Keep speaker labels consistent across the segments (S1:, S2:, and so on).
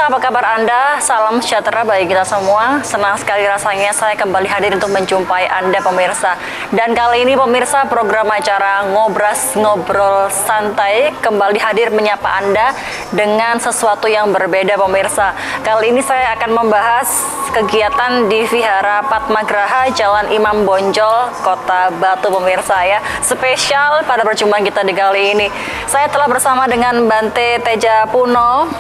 S1: pemirsa, apa kabar Anda? Salam sejahtera bagi kita semua. Senang sekali rasanya saya kembali hadir untuk menjumpai Anda pemirsa. Dan kali ini pemirsa, program acara Ngobras Ngobrol Santai kembali hadir menyapa Anda dengan sesuatu yang berbeda pemirsa. Kali ini saya akan membahas kegiatan di Vihara Padmagraha Jalan Imam Bonjol, Kota Batu pemirsa ya. Spesial pada perjumpaan kita di kali ini. Saya telah bersama dengan Bante Teja Puno.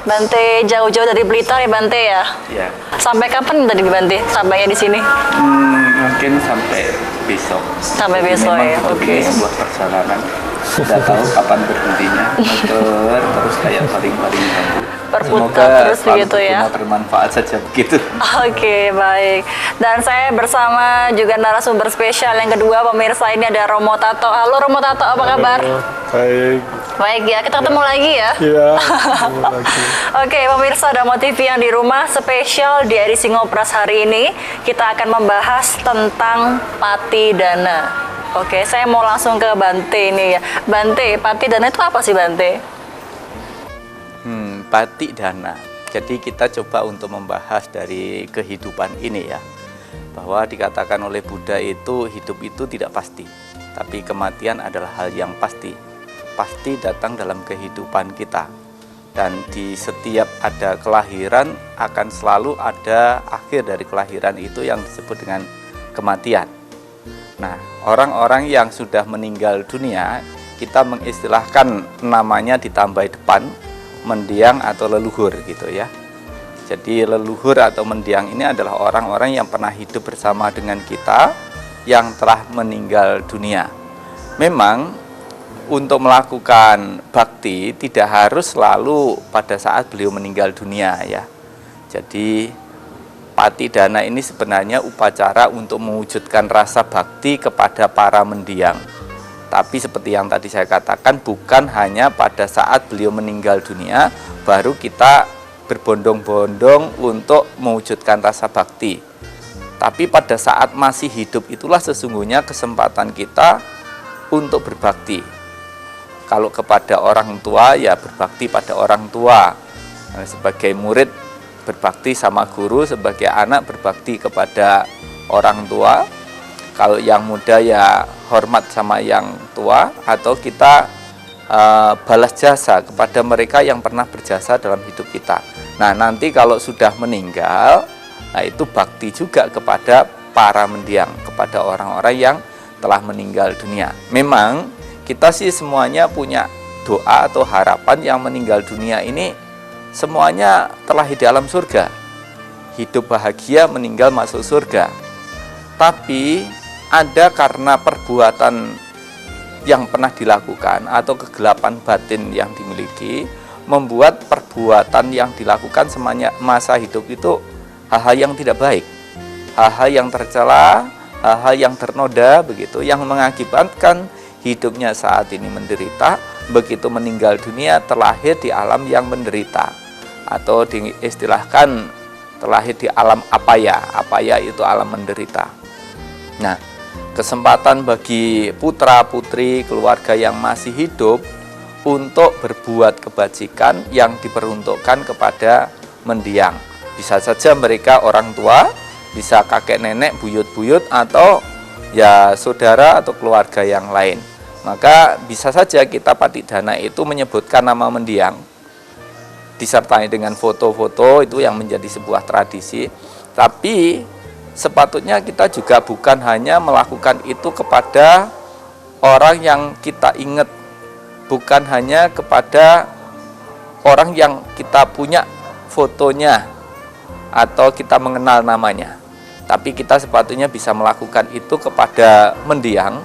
S1: Bante jauh-jauh dari Blitar ya Bante ya?
S2: Iya.
S1: Sampai kapan tadi Bante sampainya di sini?
S2: Mungkin sampai besok.
S1: Sampai besok ya, oke.
S2: Ini sebuah perjalanan. Tidak tahu kapan berhentinya. Muter terus kayak paling-paling rambut.
S1: Berputar terus begitu ya?
S2: Semoga bermanfaat saja begitu.
S1: Oke, baik. Dan saya bersama juga narasumber spesial yang kedua pemirsa, ini ada Romo Tato. Halo Romo Tato, apa kabar?
S3: Baik.
S1: Baik ya, kita ketemu lagi ya?
S3: Iya, ketemu lagi.
S1: Oke, pemirsa Damo TV yang di rumah, spesial di edisi Ngobras hari ini kita akan membahas tentang Patidana. Oke, saya mau langsung ke Bante ini ya. Bante, Patidana itu apa sih Bante?
S2: Patidana. Jadi kita coba untuk membahas dari kehidupan ini ya. Bahwa dikatakan oleh Buddha itu hidup itu tidak pasti. Tapi kematian adalah hal yang pasti. Pasti datang dalam kehidupan kita. Dan di setiap ada kelahiran akan selalu ada akhir dari kelahiran itu yang disebut dengan kematian. Nah, orang-orang yang sudah meninggal dunia, kita mengistilahkan namanya ditambah depan, mendiang atau leluhur gitu ya. Jadi leluhur atau mendiang ini adalah orang-orang yang pernah hidup bersama dengan kita yang telah meninggal dunia. Memang untuk melakukan bakti tidak harus selalu pada saat beliau meninggal dunia ya. Jadi Patidana ini sebenarnya upacara untuk mewujudkan rasa bakti kepada para mendiang. Tapi seperti yang tadi saya katakan, bukan hanya pada saat beliau meninggal dunia baru kita berbondong-bondong untuk mewujudkan rasa bakti. Tapi pada saat masih hidup itulah sesungguhnya kesempatan kita untuk berbakti. Kalau kepada orang tua ya berbakti pada orang tua. Sebagai murid berbakti sama guru, sebagai anak berbakti kepada orang tua. Kalau yang muda ya hormat sama yang tua, atau kita balas jasa kepada mereka yang pernah berjasa dalam hidup kita. Nah, nanti kalau sudah meninggal, nah itu bakti juga kepada para mendiang, kepada orang-orang yang telah meninggal dunia. Memang kita sih semuanya punya doa atau harapan yang meninggal dunia ini semuanya telah di dalam surga. Hidup bahagia, meninggal masuk surga. Tapi ada karena perbuatan yang pernah dilakukan atau kegelapan batin yang dimiliki membuat perbuatan yang dilakukan semuanya masa hidup itu hal-hal yang tidak baik, hal-hal yang tercela, hal-hal yang ternoda begitu, yang mengakibatkan hidupnya saat ini menderita, begitu meninggal dunia terlahir di alam yang menderita, atau diistilahkan terlahir di alam apaya. Apaya itu alam menderita. Nah, kesempatan bagi putra-putri keluarga yang masih hidup untuk berbuat kebajikan yang diperuntukkan kepada mendiang. Bisa saja mereka orang tua, bisa kakek nenek, buyut-buyut, atau ya saudara atau keluarga yang lain. Maka bisa saja kita Patidana itu menyebutkan nama mendiang disertai dengan foto-foto, itu yang menjadi sebuah tradisi. Tapi sepatutnya kita juga bukan hanya melakukan itu kepada orang yang kita ingat, bukan hanya kepada orang yang kita punya fotonya atau kita mengenal namanya. Tapi kita sepatutnya bisa melakukan itu kepada mendiang,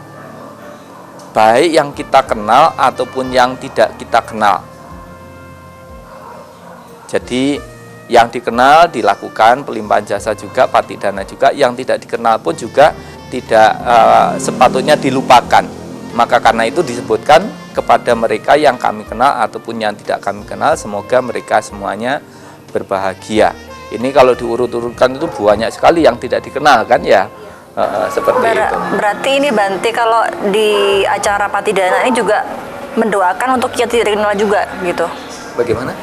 S2: baik yang kita kenal ataupun yang tidak kita kenal. Jadi yang dikenal dilakukan pelimpahan jasa juga, Patidana juga, yang tidak dikenal pun juga tidak sepatutnya dilupakan. Maka karena itu disebutkan kepada mereka yang kami kenal ataupun yang tidak kami kenal, semoga mereka semuanya berbahagia. Ini kalau diurut-urutkan itu banyak sekali yang tidak dikenal kan ya, seperti itu.
S1: Berarti ini Bante kalau di acara Patidana ini juga mendoakan untuk yang tidak dikenal juga gitu.
S2: Bagaimana?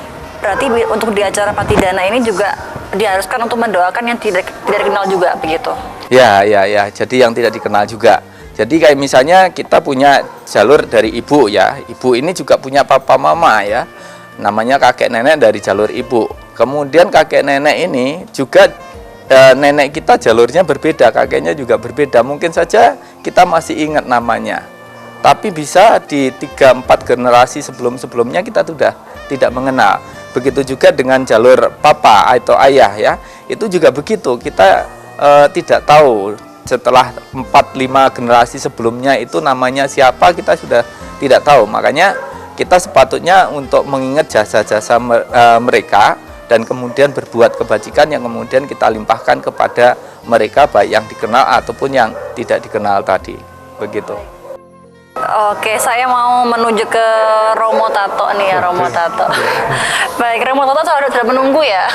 S1: berarti untuk di acara Patidana ini juga diharuskan untuk mendoakan yang tidak dikenal juga begitu?
S2: Ya. Jadi yang tidak dikenal juga. Jadi kayak misalnya kita punya jalur dari ibu ya. Ibu ini juga punya papa mama ya. Namanya kakek nenek dari jalur ibu. Kemudian kakek nenek ini juga nenek kita jalurnya berbeda, kakeknya juga berbeda. Mungkin saja kita masih ingat namanya. Tapi bisa di 3-4 generasi sebelum-sebelumnya kita sudah tidak mengenal. Begitu juga dengan jalur papa atau ayah ya. Itu juga begitu. Kita tidak tahu setelah 4-5 generasi sebelumnya itu namanya siapa, kita sudah tidak tahu. Makanya kita sepatutnya untuk mengingat jasa-jasa mereka dan kemudian berbuat kebajikan yang kemudian kita limpahkan kepada mereka, baik yang dikenal ataupun yang tidak dikenal tadi. Begitu.
S1: Oke, saya mau menuju ke Romo Tato nih ya, Romo Tato. Baik, Romo Tato sudah menunggu ya.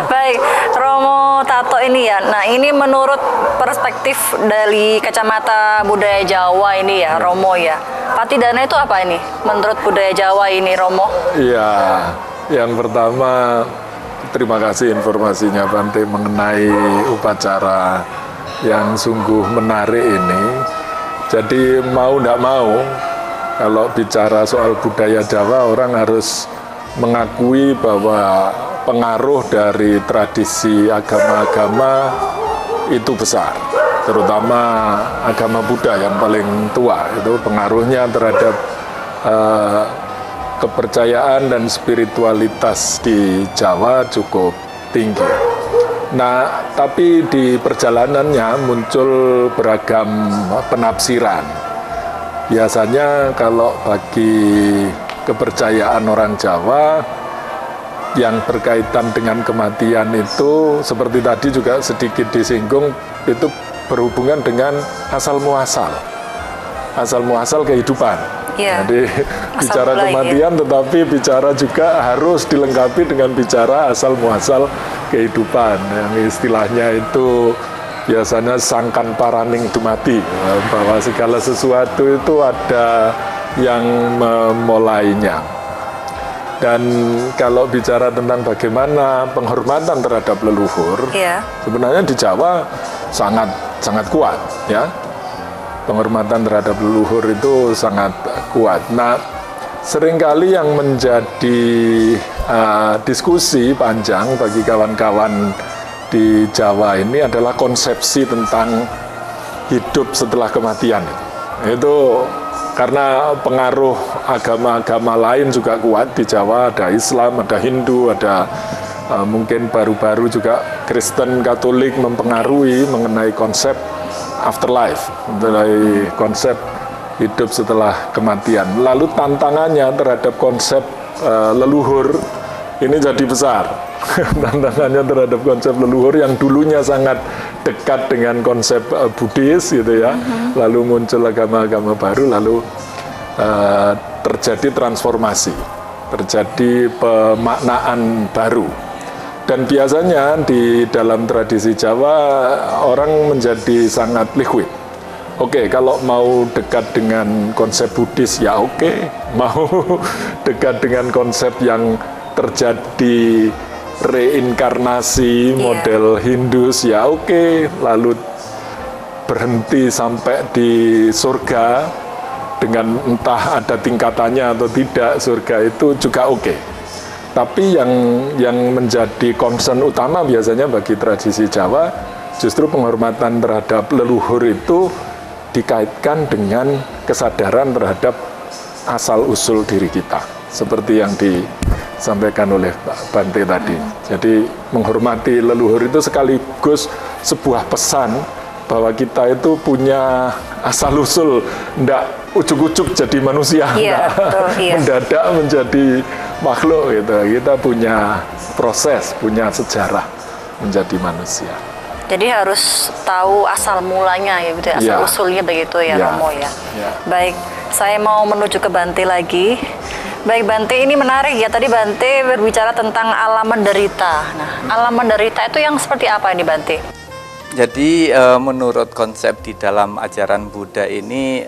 S1: Baik, Romo Tato ini ya. Nah, ini menurut perspektif dari kacamata budaya Jawa ini ya, Romo ya. Patidana itu apa ini? Menurut budaya Jawa ini, Romo?
S3: Iya, yang pertama terima kasih informasinya Bante mengenai upacara yang sungguh menarik ini. Jadi mau tidak mau, kalau bicara soal budaya Jawa, orang harus mengakui bahwa pengaruh dari tradisi agama-agama itu besar. Terutama agama Buddha yang paling tua, itu pengaruhnya terhadap kepercayaan dan spiritualitas di Jawa cukup tinggi. Nah, tapi di perjalanannya muncul beragam penafsiran. Biasanya kalau bagi kepercayaan orang Jawa yang berkaitan dengan kematian itu, seperti tadi juga sedikit disinggung, itu berhubungan dengan asal muasal kehidupan.
S1: Ya,
S3: jadi bicara kematian, tetapi bicara juga harus dilengkapi dengan bicara asal muasal kehidupan, yang istilahnya itu biasanya sangkan paraning dumati, bahwa segala sesuatu itu ada yang memulainya. Dan kalau bicara tentang bagaimana penghormatan terhadap leluhur, sebenarnya di Jawa sangat kuat ya. Penghormatan terhadap leluhur itu sangat kuat. Nah, seringkali yang menjadi diskusi panjang bagi kawan-kawan di Jawa ini adalah konsepsi tentang hidup setelah kematian. Itu karena pengaruh agama-agama lain juga kuat di Jawa, ada Islam, ada Hindu, ada mungkin baru-baru juga Kristen, Katolik mempengaruhi mengenai konsep afterlife, mengenai konsep hidup setelah kematian. Lalu tantangannya terhadap konsep leluhur ini jadi besar. Tantangannya terhadap konsep leluhur yang dulunya sangat dekat dengan konsep Buddhis gitu ya. Lalu muncul agama-agama baru, lalu terjadi transformasi, terjadi pemaknaan baru. Dan biasanya di dalam tradisi Jawa orang menjadi sangat liquid. Oke, kalau mau dekat dengan konsep Buddhis ya oke, mau dekat dengan konsep yang terjadi reinkarnasi model Hindus ya oke, lalu berhenti sampai di surga dengan entah ada tingkatannya atau tidak, surga itu juga oke. Tapi yang menjadi concern utama biasanya bagi tradisi Jawa justru penghormatan terhadap leluhur itu dikaitkan dengan kesadaran terhadap asal-usul diri kita, seperti yang disampaikan oleh Pak Bante tadi. Jadi menghormati leluhur itu sekaligus sebuah pesan bahwa kita itu punya asal-usul, ndak ujuk-ujuk jadi manusia, mendadak menjadi makhluk gitu. Kita punya proses, punya sejarah menjadi manusia.
S1: Jadi harus tahu asal mulanya ya, gitu, asal usulnya begitu ya, Romo ya. Baik, saya mau menuju ke Bante lagi. Baik Bante, ini menarik ya, tadi Bante berbicara tentang alam menderita. Nah, alam menderita itu yang seperti apa ini Bante?
S2: Jadi menurut konsep di dalam ajaran Buddha ini,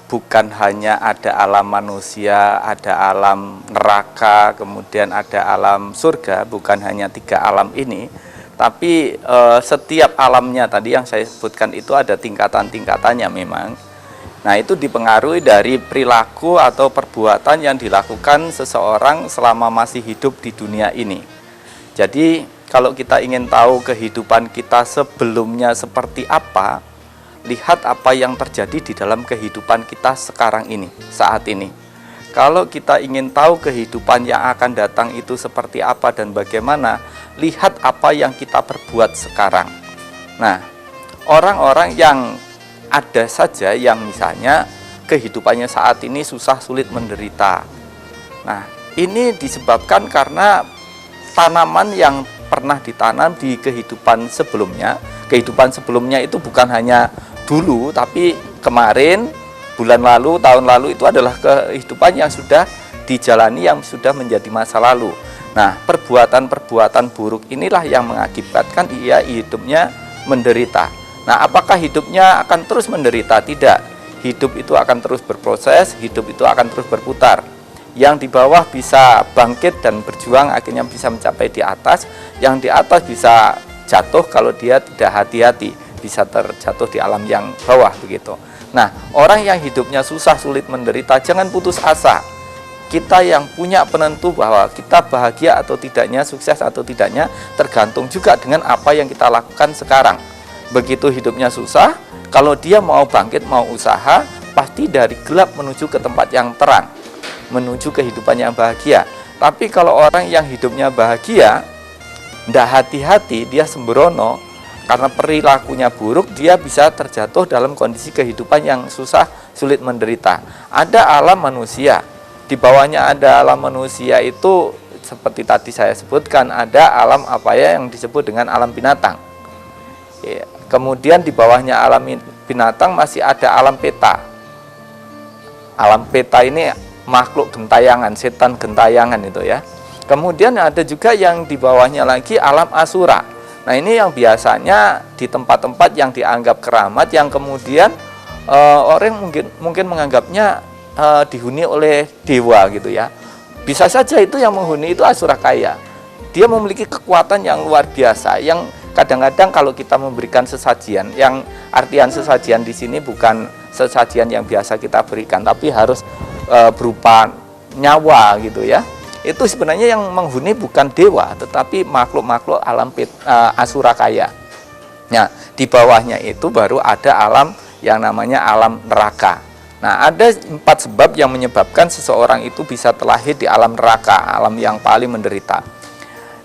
S2: bukan hanya ada alam manusia, ada alam neraka, kemudian ada alam surga, bukan hanya 3 alam ini, tapi setiap alamnya tadi yang saya sebutkan itu ada tingkatan-tingkatannya memang. Nah, itu dipengaruhi dari perilaku atau perbuatan yang dilakukan seseorang selama masih hidup di dunia ini. Jadi, kalau kita ingin tahu kehidupan kita sebelumnya seperti apa, lihat apa yang terjadi di dalam kehidupan kita sekarang ini, saat ini. Kalau kita ingin tahu kehidupan yang akan datang itu seperti apa dan bagaimana, lihat apa yang kita perbuat sekarang. Nah, orang-orang yang ada saja yang misalnya kehidupannya saat ini susah, sulit, menderita. Nah, ini disebabkan karena tanaman yang pernah ditanam di kehidupan sebelumnya. Kehidupan sebelumnya itu bukan hanya dulu, tapi kemarin, bulan lalu, tahun lalu itu adalah kehidupan yang sudah dijalani, yang sudah menjadi masa lalu. Nah, perbuatan-perbuatan buruk inilah yang mengakibatkan ia hidupnya menderita. Nah, apakah hidupnya akan terus menderita? Tidak. Hidup itu akan terus berproses, hidup itu akan terus berputar. Yang di bawah bisa bangkit dan berjuang, akhirnya bisa mencapai di atas. Yang di atas bisa jatuh kalau dia tidak hati-hati, bisa terjatuh di alam yang bawah begitu. Nah, orang yang hidupnya susah, sulit, menderita, jangan putus asa. Kita yang punya penentu bahwa kita bahagia atau tidaknya, sukses atau tidaknya, tergantung juga dengan apa yang kita lakukan sekarang. Begitu hidupnya susah, kalau dia mau bangkit, mau usaha, pasti dari gelap menuju ke tempat yang terang, menuju kehidupan yang bahagia. Tapi kalau orang yang hidupnya bahagia, tidak hati-hati, dia sembrono, karena perilakunya buruk, dia bisa terjatuh dalam kondisi kehidupan yang susah, sulit, menderita. Ada alam manusia, di bawahnya ada alam manusia itu, seperti tadi saya sebutkan, ada alam apa ya yang disebut dengan alam binatang. Ya. Kemudian di bawahnya alam binatang masih ada alam peta. Alam peta ini makhluk gentayangan, setan gentayangan itu ya. Kemudian ada juga yang di bawahnya lagi alam asura. Nah, ini yang biasanya di tempat-tempat yang dianggap keramat, yang kemudian orang mungkin menganggapnya dihuni oleh dewa gitu ya. Bisa saja itu yang menghuni itu asura kaya. Dia memiliki kekuatan yang luar biasa, yang kadang-kadang kalau kita memberikan sesajian, yang artian sesajian di sini bukan sesajian yang biasa kita berikan, tapi harus berupa nyawa gitu ya. Itu sebenarnya yang menghuni bukan dewa, tetapi makhluk-makhluk alam asura kaya. Nah, di bawahnya itu baru ada alam yang namanya alam neraka. Nah, ada 4 sebab yang menyebabkan seseorang itu bisa terlahir di alam neraka, alam yang paling menderita.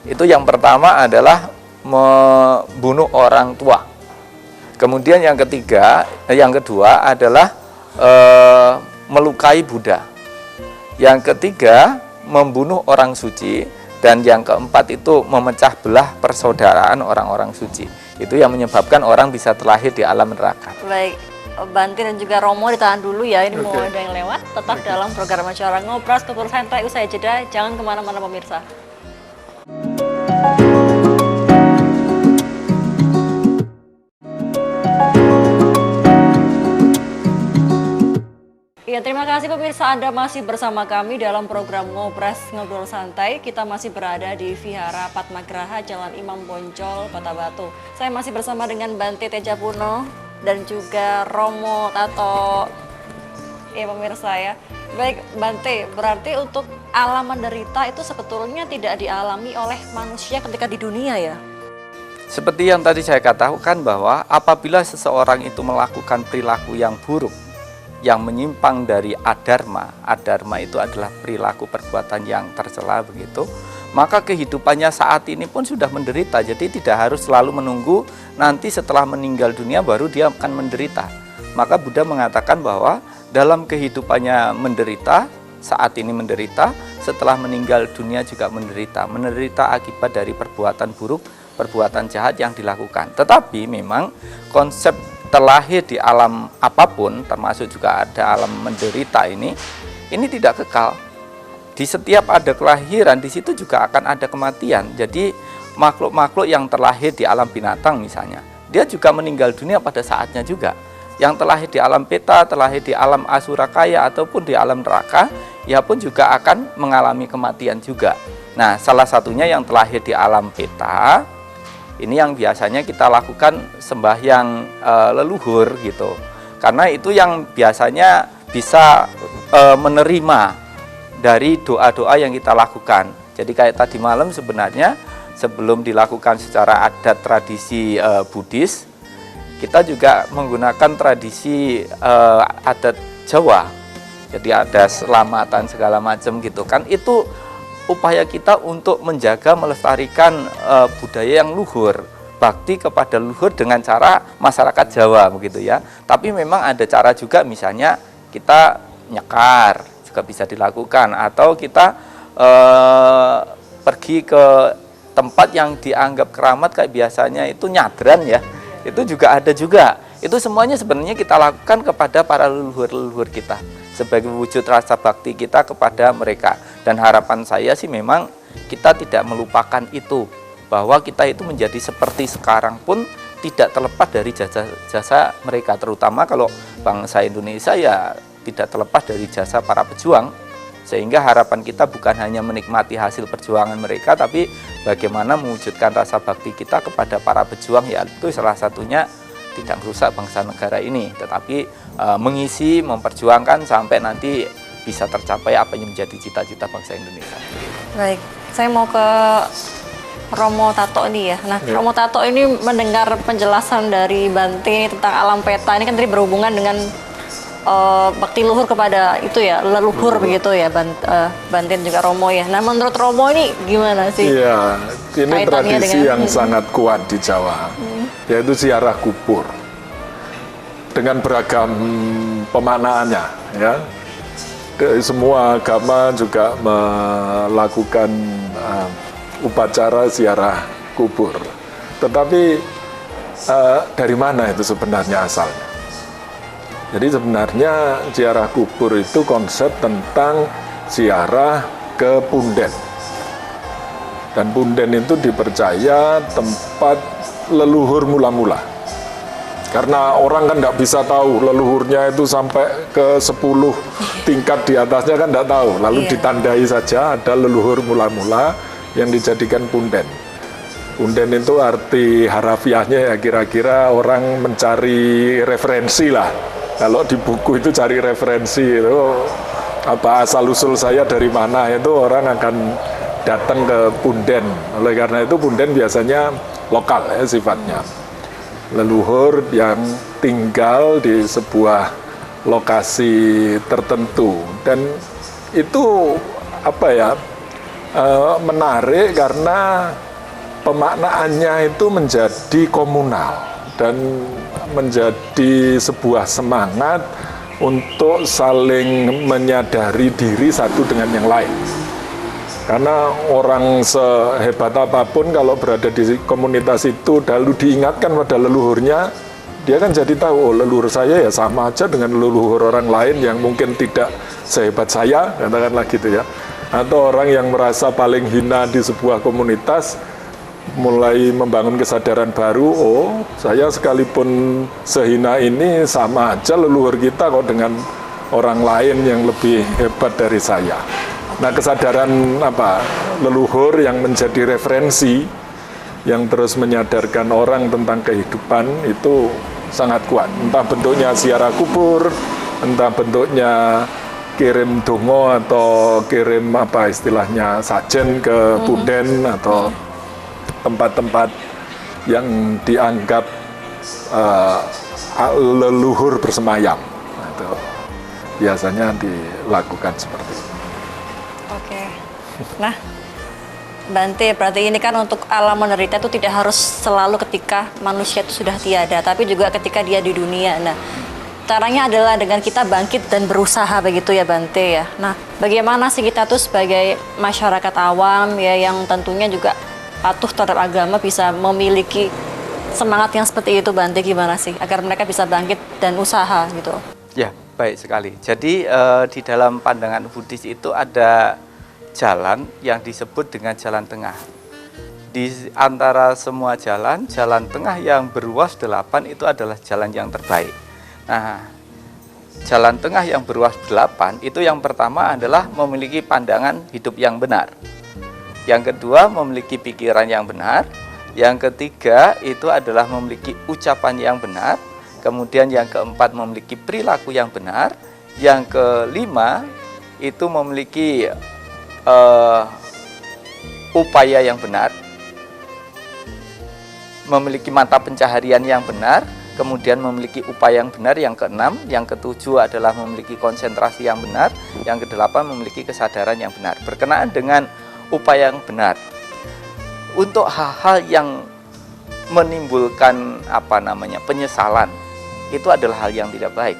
S2: Itu yang pertama adalah membunuh orang tua. Kemudian yang kedua adalah melukai Buddha. Yang ketiga, membunuh orang suci. Dan yang keempat itu memecah belah persaudaraan orang-orang suci. Itu yang menyebabkan orang bisa terlahir di alam neraka.
S1: Baik, Banti dan juga Romo ditahan dulu ya, ini mau ada yang lewat. Tetap dalam program acara Ngobras Ngobrol Santai, usai jeda, jangan kemana-mana pemirsa. Ya, terima kasih pemirsa, Anda masih bersama kami dalam program Ngobras Ngobrol Santai. Kita masih berada di Vihara Padmagraha, Jalan Imam Bonjol, Kota Batu. Saya masih bersama dengan Bante Tejapuno dan juga Romo Tato. Ya pemirsa ya. Baik Bante, berarti untuk alam menderita itu sebetulnya tidak dialami oleh manusia ketika di dunia ya?
S2: Seperti yang tadi saya katakan bahwa apabila seseorang itu melakukan perilaku yang buruk, yang menyimpang dari adharma itu adalah perilaku perbuatan yang tercela begitu, maka kehidupannya saat ini pun sudah menderita. Jadi tidak harus selalu menunggu nanti setelah meninggal dunia baru dia akan menderita. Maka Buddha mengatakan bahwa dalam kehidupannya menderita, saat ini menderita, setelah meninggal dunia juga menderita. Menderita akibat dari perbuatan buruk, perbuatan jahat yang dilakukan. Tetapi memang konsep terlahir di alam apapun, termasuk juga ada alam menderita ini tidak kekal. Di setiap ada kelahiran, di situ juga akan ada kematian. Jadi makhluk-makhluk yang terlahir di alam binatang misalnya, dia juga meninggal dunia pada saatnya juga. yang terlahir di alam peta, terlahir di alam asurakaya ataupun di alam neraka, ia pun juga akan mengalami kematian juga. Nah, salah satunya yang terlahir di alam peta, ini yang biasanya kita lakukan sembahyang leluhur gitu. Karena itu yang biasanya bisa menerima dari doa-doa yang kita lakukan. Jadi kayak tadi malam sebenarnya sebelum dilakukan secara adat tradisi Buddhis, kita juga menggunakan tradisi adat Jawa. Jadi ada selamatan segala macam gitu kan. Itu upaya kita untuk menjaga melestarikan budaya yang luhur, bakti kepada luhur dengan cara masyarakat Jawa begitu ya. Tapi memang ada cara juga, misalnya kita nyekar juga bisa dilakukan, atau kita pergi ke tempat yang dianggap keramat kayak biasanya itu nyadran ya, itu juga ada juga. Itu semuanya sebenarnya kita lakukan kepada para leluhur-leluhur kita sebagai wujud rasa bakti kita kepada mereka. Dan harapan saya sih memang kita tidak melupakan itu, bahwa kita itu menjadi seperti sekarang pun tidak terlepas dari jasa-jasa mereka, terutama kalau bangsa Indonesia ya tidak terlepas dari jasa para pejuang. Sehingga harapan kita bukan hanya menikmati hasil perjuangan mereka, tapi bagaimana mewujudkan rasa bakti kita kepada para pejuang, yaitu salah satunya tidak merusak bangsa negara ini, tetapi mengisi, memperjuangkan sampai nanti bisa tercapai apa yang menjadi cita-cita bangsa Indonesia.
S1: Baik, saya mau ke Romo Tato nih ya. Nah, Romo Tato ini mendengar penjelasan dari Bante ini tentang alam peta, ini kan tadi berhubungan dengan bakti luhur kepada itu ya, leluhur begitu ya, Bante juga Romo ya. Nah, menurut Romo ini gimana sih?
S3: Iya, ini tradisi yang sangat kuat di Jawa, yaitu ziarah kubur dengan beragam pemaknaannya ya. Semua agama juga melakukan upacara ziarah kubur. Tetapi dari mana itu sebenarnya asalnya? Jadi sebenarnya ziarah kubur itu konsep tentang ziarah ke punden. Dan punden itu dipercaya tempat leluhur mula-mula. Karena orang kan tidak bisa tahu leluhurnya itu sampai ke 10 tingkat di atasnya kan tidak tahu. Lalu ditandai saja ada leluhur mula-mula yang dijadikan punden. Punden itu arti harafiahnya ya kira-kira orang mencari referensi lah. Kalau di buku itu cari referensi itu apa asal-usul saya dari mana, itu orang akan datang ke punden. Oleh karena itu punden biasanya lokal ya sifatnya. Leluhur yang tinggal di sebuah lokasi tertentu, dan itu apa ya menarik karena pemaknaannya itu menjadi komunal dan menjadi sebuah semangat untuk saling menyadari diri satu dengan yang lain. Karena orang sehebat apapun kalau berada di komunitas itu lalu diingatkan pada leluhurnya, dia kan jadi tahu, oh leluhur saya ya sama aja dengan leluhur orang lain yang mungkin tidak sehebat saya, katakanlah gitu ya. Atau orang yang merasa paling hina di sebuah komunitas, mulai membangun kesadaran baru, oh saya sekalipun sehina ini sama aja leluhur kita kok dengan orang lain yang lebih hebat dari saya. Nah, kesadaran leluhur yang menjadi referensi yang terus menyadarkan orang tentang kehidupan itu sangat kuat. Entah bentuknya ziarah kubur, entah bentuknya kirim dongo atau kirim istilahnya sajen ke punden atau tempat-tempat yang dianggap leluhur bersemayam. Nah, itu biasanya dilakukan seperti itu.
S1: Oke. Nah, Bante, berarti ini kan untuk alam menderita itu tidak harus selalu ketika manusia itu sudah tiada, tapi juga ketika dia di dunia. Nah, caranya adalah dengan kita bangkit dan berusaha begitu ya Bante ya. Nah, bagaimana sih kita tuh sebagai masyarakat awam ya yang tentunya juga patuh terhadap agama bisa memiliki semangat yang seperti itu, Bante, gimana sih agar mereka bisa bangkit dan usaha gitu?
S2: Ya, baik sekali. Jadi di dalam pandangan Buddhis itu ada jalan yang disebut dengan jalan tengah. Di antara semua jalan, jalan tengah yang berruas 8 itu adalah jalan yang terbaik. Nah, jalan tengah yang beruas 8 itu yang pertama adalah memiliki pandangan hidup yang benar. Yang kedua, memiliki pikiran yang benar. Yang ketiga, itu adalah memiliki ucapan yang benar. Kemudian yang keempat, memiliki perilaku yang benar. Yang kelima, itu memiliki upaya yang benar. Memiliki mata pencaharian yang benar. Kemudian memiliki upaya yang benar. Yang keenam, yang ketujuh adalah memiliki konsentrasi yang benar. Yang kedelapan, memiliki kesadaran yang benar. Berkenaan dengan upaya yang benar, untuk hal-hal yang menimbulkan penyesalan, itu adalah hal yang tidak baik.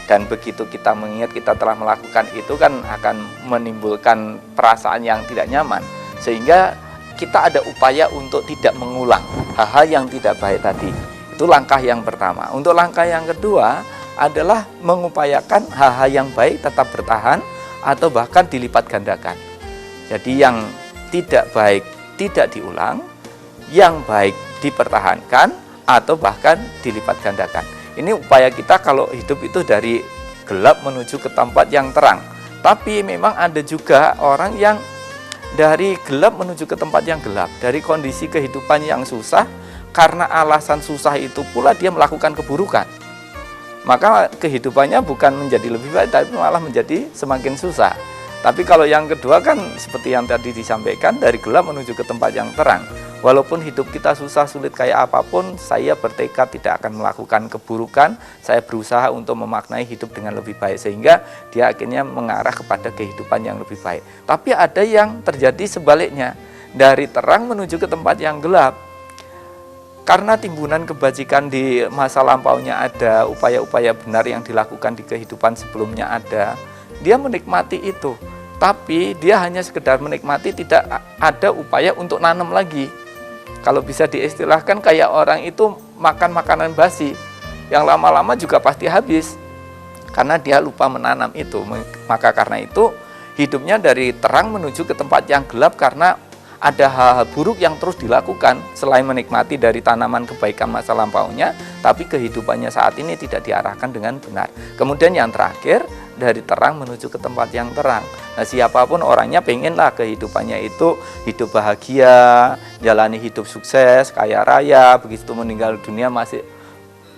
S2: Dan begitu kita mengingat kita telah melakukan itu kan akan menimbulkan perasaan yang tidak nyaman, sehingga kita ada upaya untuk tidak mengulang hal-hal yang tidak baik tadi. Itu langkah yang pertama. Untuk langkah yang kedua adalah mengupayakan hal-hal yang baik tetap bertahan atau bahkan dilipat gandakan. Jadi yang tidak baik tidak diulang, yang baik dipertahankan atau bahkan dilipat gandakan. Ini upaya kita kalau hidup itu dari gelap menuju ke tempat yang terang. Tapi memang ada juga orang yang dari gelap menuju ke tempat yang gelap, dari kondisi kehidupan yang susah, karena alasan susah itu pula dia melakukan keburukan. Maka kehidupannya bukan menjadi lebih baik, tapi malah menjadi semakin susah. Tapi kalau yang kedua kan seperti yang tadi disampaikan, dari gelap menuju ke tempat yang terang. Walaupun hidup kita susah sulit kayak apapun, saya bertekad tidak akan melakukan keburukan. Saya berusaha untuk memaknai hidup dengan lebih baik, sehingga dia akhirnya mengarah kepada kehidupan yang lebih baik. Tapi ada yang terjadi sebaliknya, dari terang menuju ke tempat yang gelap. Karena timbunan kebajikan di masa lampaunya ada, upaya-upaya benar yang dilakukan di kehidupan sebelumnya ada, dia menikmati itu. Tapi dia hanya sekedar menikmati, tidak ada upaya untuk nanam lagi. Kalau bisa diistilahkan kayak orang itu makan makanan basi, yang lama-lama juga pasti habis, karena dia lupa menanam itu. Maka karena itu hidupnya dari terang menuju ke tempat yang gelap, karena ada hal-hal buruk yang terus dilakukan. Selain menikmati dari tanaman kebaikan masa lampaunya, tapi kehidupannya saat ini tidak diarahkan dengan benar. Kemudian yang terakhir, dari terang menuju ke tempat yang terang. Nah, siapapun orangnya pengenlah kehidupannya itu hidup bahagia, jalani hidup sukses, kaya raya, begitu meninggal dunia masih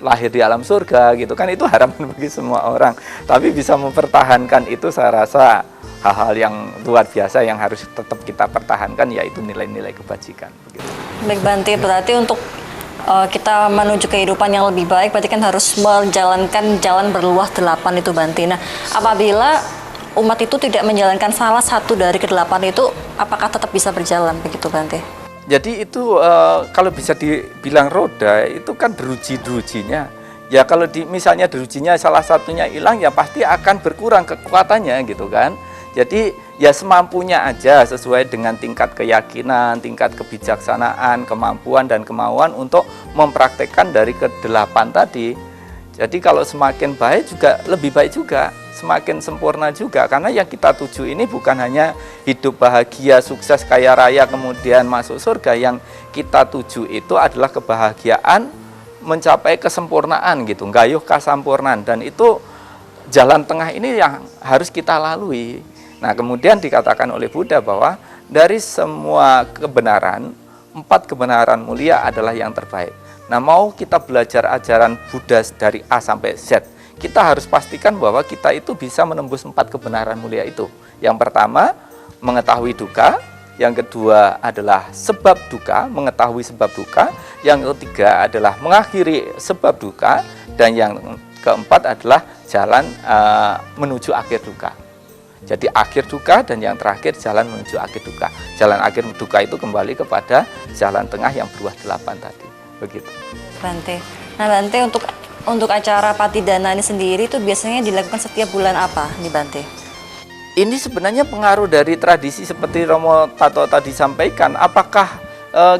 S2: lahir di alam surga gitu kan. Itu harapan bagi semua orang. Tapi bisa mempertahankan itu, saya rasa hal-hal yang luar biasa yang harus tetap kita pertahankan, yaitu nilai-nilai kebajikan begitu.
S1: Baik Bante, berarti untuk kita menuju kehidupan yang lebih baik berarti kan harus menjalankan jalan berluas 8 itu Bante. Nah, apabila umat itu tidak menjalankan salah satu dari ke-8 itu, apakah tetap bisa berjalan begitu Bante?
S2: Jadi itu kalau bisa dibilang roda itu kan deruji-derujinya. Ya kalau misalnya derujinya salah satunya hilang, ya pasti akan berkurang kekuatannya gitu kan. Jadi ya semampunya aja, sesuai dengan tingkat keyakinan, tingkat kebijaksanaan, kemampuan dan kemauan untuk mempraktekkan dari ke-8 tadi. Jadi kalau semakin baik juga lebih baik juga, semakin sempurna juga. Karena yang kita tuju ini bukan hanya hidup bahagia, sukses, kaya raya, kemudian masuk surga. Yang kita tuju itu adalah kebahagiaan mencapai kesempurnaan gitu, gayuh kasampurnan. Dan itu jalan tengah ini yang harus kita lalui. Nah, kemudian dikatakan oleh Buddha bahwa dari semua kebenaran, 4 kebenaran mulia adalah yang terbaik. Nah, mau kita belajar ajaran Buddha dari A sampai Z, kita harus pastikan bahwa kita itu bisa menembus 4 kebenaran mulia itu. Yang pertama, mengetahui duka. Yang kedua adalah sebab duka, mengetahui sebab duka. Yang ketiga adalah mengakhiri sebab duka. Dan yang keempat adalah jalan menuju akhir duka. Jadi akhir duka, dan yang terakhir jalan menuju akhir duka. Jalan akhir duka itu kembali kepada jalan tengah yang beruas 8 tadi. Begitu.
S1: Bante. Nah Bante, untuk acara Patidana ini sendiri itu biasanya dilakukan setiap bulan apa nih Bante?
S2: Ini sebenarnya pengaruh dari tradisi seperti Romo Tato tadi sampaikan. Apakah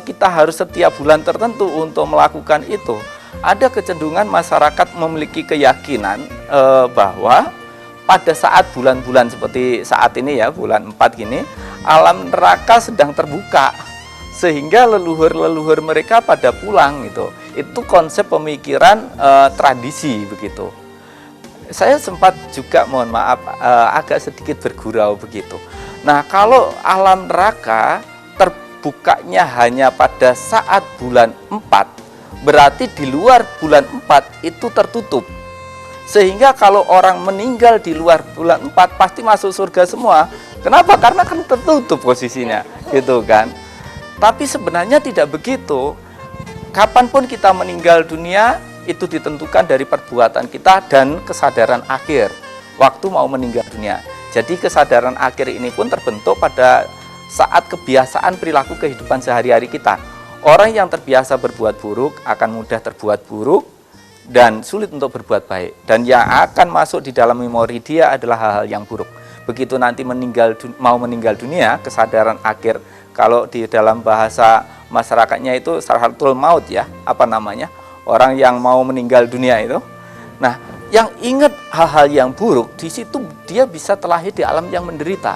S2: kita harus setiap bulan tertentu untuk melakukan itu? Ada kecenderungan masyarakat memiliki keyakinan bahwa pada saat bulan-bulan seperti saat ini ya, bulan 4 gini, alam neraka sedang terbuka, sehingga leluhur-leluhur mereka pada pulang gitu. Itu konsep pemikiran tradisi begitu. Saya sempat juga, mohon maaf, agak sedikit bergurau begitu. Nah, kalau alam neraka terbukanya hanya pada saat bulan 4, berarti di luar bulan 4 itu tertutup. Sehingga kalau orang meninggal di luar bulan 4 pasti masuk surga semua. Kenapa? Karena kan tertutup posisinya, gitu kan. Tapi sebenarnya tidak begitu. Kapanpun kita meninggal dunia, itu ditentukan dari perbuatan kita dan kesadaran akhir waktu mau meninggal dunia. Jadi kesadaran akhir ini pun terbentuk pada saat kebiasaan perilaku kehidupan sehari-hari kita. Orang yang terbiasa berbuat buruk akan mudah terbuat buruk dan sulit untuk berbuat baik. Dan yang akan masuk di dalam memori dia adalah hal-hal yang buruk. Begitu nanti mau meninggal dunia, kesadaran akhir, kalau di dalam bahasa masyarakatnya itu saratul maut ya, apa namanya? Orang yang mau meninggal dunia itu. Nah, yang ingat hal-hal yang buruk, di situ dia bisa terlahir di alam yang menderita.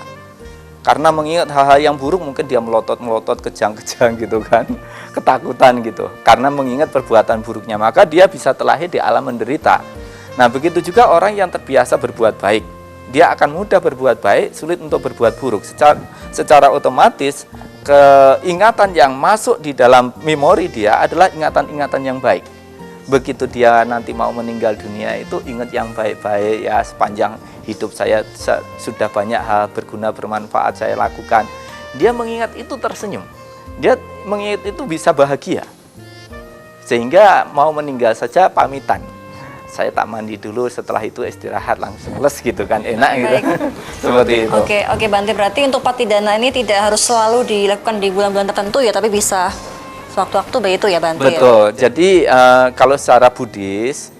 S2: Karena mengingat hal-hal yang buruk, mungkin dia melotot-melotot, kejang-kejang gitu kan, ketakutan gitu. Karena mengingat perbuatan buruknya, maka dia bisa terlahir di alam menderita. Nah, begitu juga orang yang terbiasa berbuat baik. Dia akan mudah berbuat baik, sulit untuk berbuat buruk. Secara otomatis, keingatan yang masuk di dalam memori dia adalah ingatan-ingatan yang baik. Begitu dia nanti mau meninggal dunia, itu ingat yang baik-baik ya, sepanjang hidup saya sudah banyak hal berguna bermanfaat saya lakukan. Dia mengingat itu tersenyum, dia mengingat itu bisa bahagia, sehingga mau meninggal saja pamitan, saya tak mandi dulu, setelah itu istirahat langsung les gitu kan, enak gitu. Seperti itu.
S1: Oke, Bante, berarti untuk patidana ini tidak harus selalu dilakukan di bulan-bulan tertentu ya, tapi bisa sewaktu-waktu begitu ya, Bante?
S2: Betul. Ya? Jadi kalau secara Buddhis,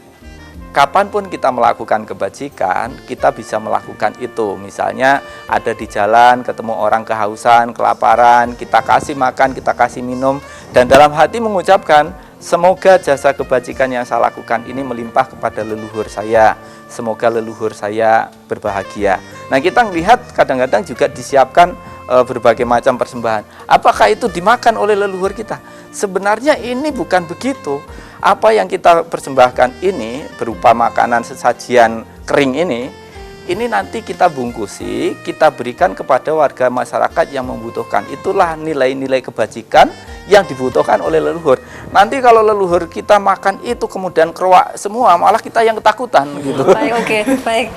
S2: kapanpun kita melakukan kebajikan, kita bisa melakukan itu. Misalnya ada di jalan, ketemu orang kehausan, kelaparan, kita kasih makan, kita kasih minum, dan dalam hati mengucapkan, semoga jasa kebajikan yang saya lakukan ini melimpah kepada leluhur saya. Semoga leluhur saya berbahagia. Nah, kita melihat kadang-kadang juga disiapkan berbagai macam persembahan. Apakah itu dimakan oleh leluhur kita? Sebenarnya ini bukan begitu. Apa yang kita persembahkan ini berupa makanan sesajian kering ini nanti kita bungkusi, kita berikan kepada warga masyarakat yang membutuhkan. Itulah nilai-nilai kebajikan yang dibutuhkan oleh leluhur. Nanti kalau leluhur kita makan itu kemudian keruak semua, malah kita yang ketakutan gitu.
S1: Baik.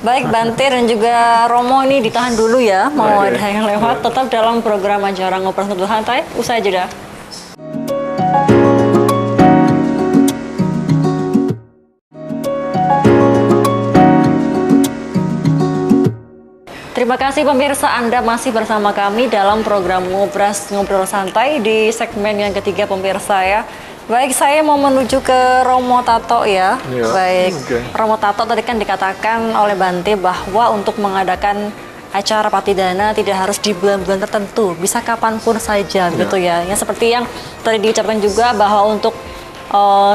S1: Baik, Bante dan juga Romo, ini ditahan dulu ya, mau ada yang lewat. Tetap dalam program Acara Ngobrol Santai, usai jeda. Terima kasih pemirsa, Anda masih bersama kami dalam program Ngobrol Santai di segmen yang ketiga pemirsa ya. Baik, saya mau menuju ke Romo Tato ya. Baik, Romo Tato, tadi kan dikatakan oleh Bante bahwa untuk mengadakan acara patidana tidak harus di bulan-bulan tertentu, bisa kapanpun saja gitu ya. Ya seperti yang tadi diucapkan juga bahwa untuk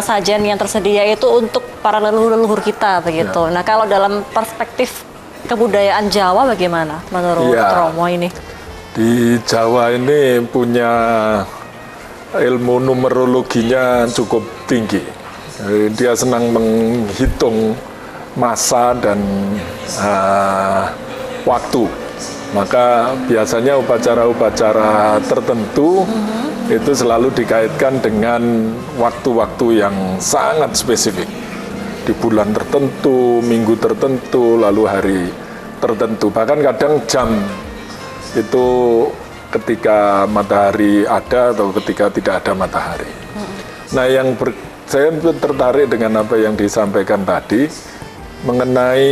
S1: sajian yang tersedia itu untuk para leluhur-leluhur kita begitu. Nah, kalau dalam perspektif kebudayaan Jawa bagaimana menurut Romo ini?
S3: Di Jawa ini punya ilmu numerologinya cukup tinggi. Dia senang menghitung masa dan waktu. Maka biasanya upacara-upacara tertentu itu selalu dikaitkan dengan waktu-waktu yang sangat spesifik. Di bulan tertentu, minggu tertentu, lalu hari tertentu. Bahkan kadang jam itu ketika matahari ada atau ketika tidak ada matahari. Nah, saya tertarik dengan apa yang disampaikan tadi mengenai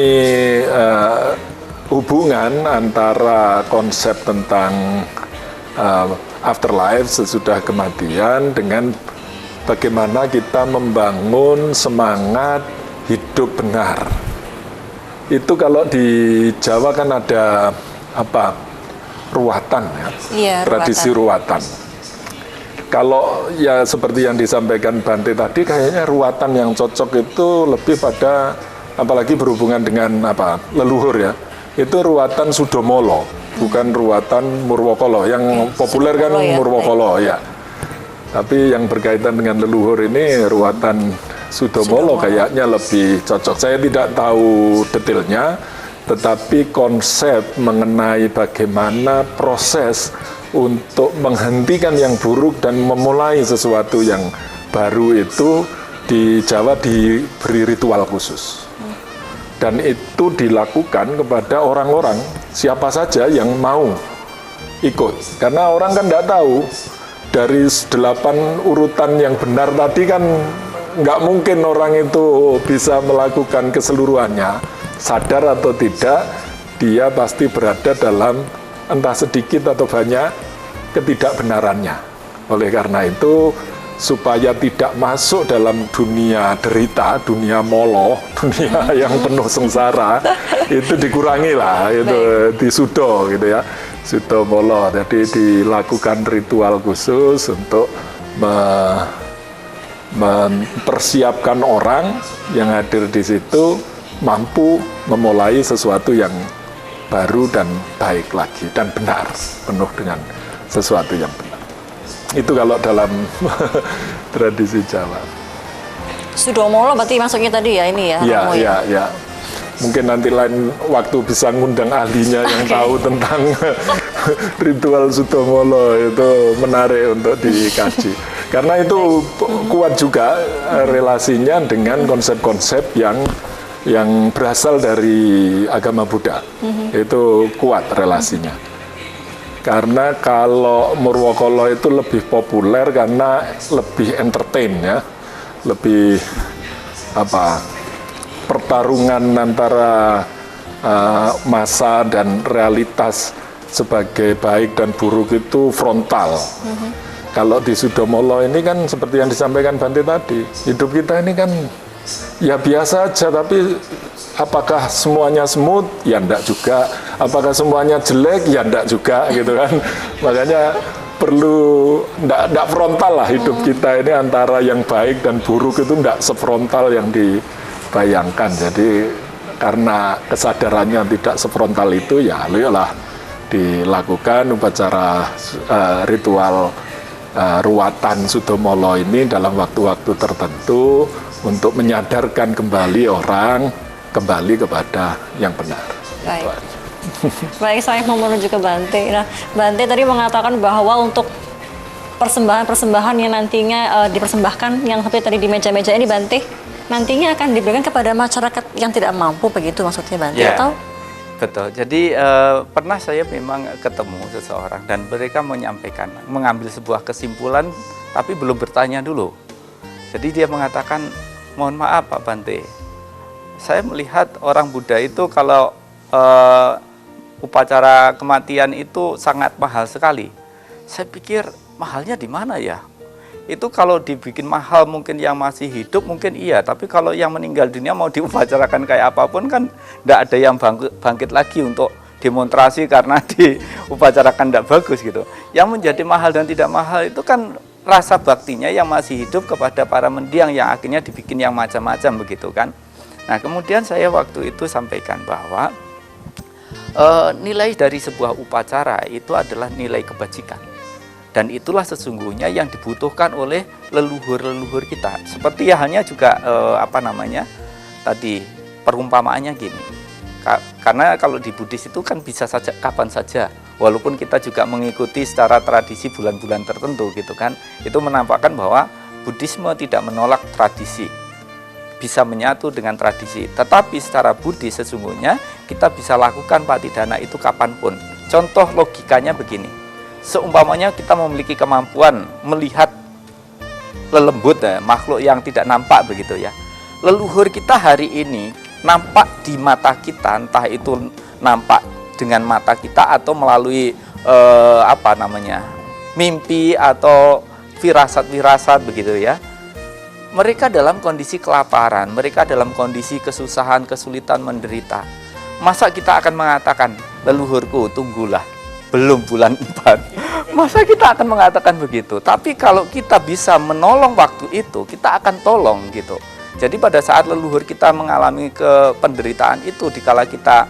S3: hubungan antara konsep tentang afterlife, sesudah kematian, dengan bagaimana kita membangun semangat hidup benar. Itu kalau di Jawa kan ada ruatan ya, tradisi ruatan. Kalau ya seperti yang disampaikan Bante tadi, kayaknya ruatan yang cocok itu lebih pada, apalagi berhubungan dengan leluhur ya, itu ruatan Sudomolo, bukan ruatan Murwokolo. Yang populer kan Murwokolo ya. Tapi yang berkaitan dengan leluhur ini ruwatan Sudomolo kayaknya lebih cocok. Saya tidak tahu detailnya, tetapi konsep mengenai bagaimana proses untuk menghentikan yang buruk dan memulai sesuatu yang baru itu di Jawa diberi ritual khusus. Dan itu dilakukan kepada orang-orang siapa saja yang mau ikut. Karena orang kan tidak tahu dari 8 urutan yang benar tadi kan nggak mungkin orang itu bisa melakukan keseluruhannya. Sadar atau tidak, dia pasti berada dalam entah sedikit atau banyak ketidakbenarannya. Oleh karena itu, supaya tidak masuk dalam dunia derita, dunia molo, dunia yang penuh sengsara, itu dikurangi lah, itu disudo gitu ya, sudo molo. Jadi dilakukan ritual khusus untuk mempersiapkan orang yang hadir di situ mampu memulai sesuatu yang baru dan baik lagi dan benar, penuh dengan sesuatu yang benar. Itu kalau dalam tradisi Jawa.
S1: Sudomolo berarti maksudnya tadi ya ini ya?
S3: Ya. Mungkin nanti lain waktu bisa ngundang ahlinya yang tahu tentang ritual Sudomolo, itu menarik untuk dikaji. Karena itu kuat juga relasinya dengan konsep-konsep yang berasal dari agama Buddha. Itu kuat relasinya. Karena kalau Murwokolo itu lebih populer karena lebih entertain ya, lebih pertarungan antara massa dan realitas sebagai baik dan buruk itu frontal. Kalau di Sudomolo ini kan seperti yang disampaikan Bante tadi, hidup kita ini kan ya biasa aja, tapi apakah semuanya smooth? Ya enggak juga. Apakah semuanya jelek? Ya enggak juga gitu kan. Makanya perlu enggak frontal lah hidup kita ini, antara yang baik dan buruk itu enggak sefrontal yang dibayangkan. Jadi karena kesadarannya tidak sefrontal itu, ya ayolah dilakukan upacara ritual ruwatan Sudomolo ini dalam waktu-waktu tertentu untuk menyadarkan kembali orang kembali kepada yang benar.
S1: Baik. Baik, saya mau menuju ke Bante. Nah, Bante tadi mengatakan bahwa untuk persembahan-persembahan yang nantinya dipersembahkan yang seperti tadi di meja-meja ini, Bante, nantinya akan diberikan kepada masyarakat yang tidak mampu, begitu maksudnya, Bante?
S2: Ya,
S1: atau?
S2: betul. Jadi pernah saya memang ketemu seseorang dan mereka menyampaikan, mengambil sebuah kesimpulan tapi belum bertanya dulu. Jadi dia mengatakan, mohon maaf Pak Bante, saya melihat orang Buddha itu kalau upacara kematian itu sangat mahal sekali. Saya pikir mahalnya di mana ya? Itu kalau dibikin mahal mungkin yang masih hidup mungkin iya, tapi kalau yang meninggal dunia mau diupacarakan kayak apapun kan tidak ada yang bangkit lagi untuk demonstrasi karena diupacarakan tidak bagus gitu. Yang menjadi mahal dan tidak mahal itu kan rasa baktinya yang masih hidup kepada para mendiang yang akhirnya dibikin yang macam-macam begitu kan. Nah kemudian saya waktu itu sampaikan bahwa nilai dari sebuah upacara itu adalah nilai kebajikan. Dan itulah sesungguhnya yang dibutuhkan oleh leluhur-leluhur kita. Seperti halnya juga tadi perumpamaannya gini. Karena kalau di Buddhis itu kan bisa saja kapan saja. Walaupun kita juga mengikuti secara tradisi bulan-bulan tertentu gitu kan. Itu menampakkan bahwa Buddhisme tidak menolak tradisi. Bisa menyatu dengan tradisi. Tetapi secara Buddhis sesungguhnya kita bisa lakukan patidana itu kapanpun. Contoh logikanya begini. Seumpamanya kita memiliki kemampuan melihat lelembut makhluk yang tidak nampak begitu ya. Leluhur kita hari ini nampak di mata kita, entah itu nampak dengan mata kita atau melalui mimpi atau firasat-firasat begitu ya. Mereka dalam kondisi kelaparan, mereka dalam kondisi kesusahan, kesulitan, menderita. Masa kita akan mengatakan, leluhurku tunggulah, belum bulan 4. Masa kita akan mengatakan begitu? Tapi kalau kita bisa menolong waktu itu, kita akan tolong gitu. Jadi pada saat leluhur kita mengalami penderitaan itu, dikala kita